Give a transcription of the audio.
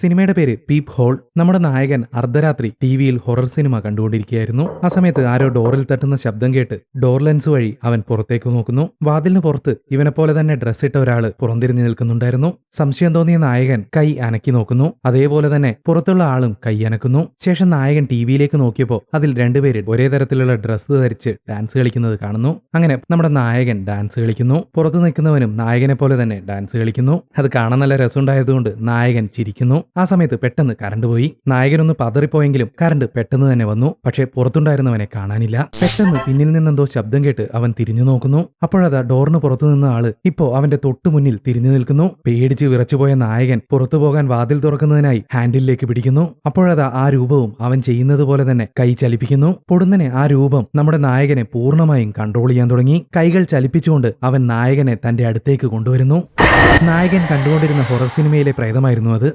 സിനിമയുടെ പേര് peep whole. നമ്മുടെ നായകൻ അർദ്ധരാത്രി ടിവിയിൽ ഹൊറർ സിനിമ കണ്ടുകൊണ്ടിരിക്കുകയായിരുന്നു. ആ സമയത്ത് ആരോ ഡോറിൽ തട്ടുന്ന ശബ്ദം കേട്ട് ഡോർ ലെൻസ് വഴി അവൻ പുറത്തേക്ക് നോക്കുന്നു. വാതിലിന് പുറത്ത് ഇവനെ പോലെ തന്നെ ഡ്രസ് ഇട്ട ഒരാള് പുറംതിരിഞ്ഞു നിൽക്കുന്നുണ്ടായിരുന്നു. സംശയം തോന്നിയ നായകൻ കൈ അനക്കി നോക്കുന്നു. അതേപോലെ തന്നെ പുറത്തുള്ള ആളും കൈ അനക്കുന്നു. ശേഷം നായകൻ ടിവിയിലേക്ക് നോക്കിയപ്പോൾ അതിൽ രണ്ടുപേര് ഒരേ തരത്തിലുള്ള ഡ്രസ്സ് ധരിച്ച് ഡാൻസ് കളിക്കുന്നത് കാണുന്നു. അങ്ങനെ നമ്മുടെ നായകൻ ഡാൻസ് കളിക്കുന്നു. പുറത്തു നിൽക്കുന്നവനും നായകനെ പോലെ തന്നെ ഡാൻസ് കളിക്കുന്നു. അത് കാണാൻ നല്ല രസമുണ്ടായതുകൊണ്ട് നായകൻ ചിരിക്കുന്നു. ആ സമയത്ത് പെട്ടെന്ന് കറണ്ട് പോയി. നായകനൊന്ന് പതറിപ്പോയെങ്കിലും കറണ്ട് പെട്ടെന്ന് തന്നെ വന്നു. പക്ഷെ പുറത്തുണ്ടായിരുന്നവനെ കാണാനില്ല. പെട്ടെന്ന് പിന്നിൽ നിന്നെന്തോ ശബ്ദം കേട്ട് അവൻ തിരിഞ്ഞു നോക്കുന്നു. അപ്പോഴതാ ഡോറിന് പുറത്തു നിന്ന ആള് ഇപ്പോ അവന്റെ തൊട്ടു മുന്നിൽ തിരിഞ്ഞു നിൽക്കുന്നു. പേടിച്ച് വിറച്ചുപോയ നായകൻ പുറത്തു പോകാൻ വാതിൽ തുറക്കുന്നതിനായി ഹാൻഡിലേക്ക് പിടിക്കുന്നു. അപ്പോഴതാ ആ രൂപവും അവൻ ചെയ്യുന്നത് പോലെ തന്നെ കൈ ചലിപ്പിക്കുന്നു. പൊടുന്നനെ ആ രൂപം നമ്മുടെ നായകനെ പൂർണ്ണമായും കൺട്രോൾ ചെയ്യാൻ തുടങ്ങി. കൈകൾ ചലിപ്പിച്ചുകൊണ്ട് അവൻ നായകനെ തന്റെ അടുത്തേക്ക് കൊണ്ടുവരുന്നു. നായകൻ കണ്ടുകൊണ്ടിരുന്ന ഹൊറർ സിനിമയിലെ പ്രേതമായിരുന്നു അത്.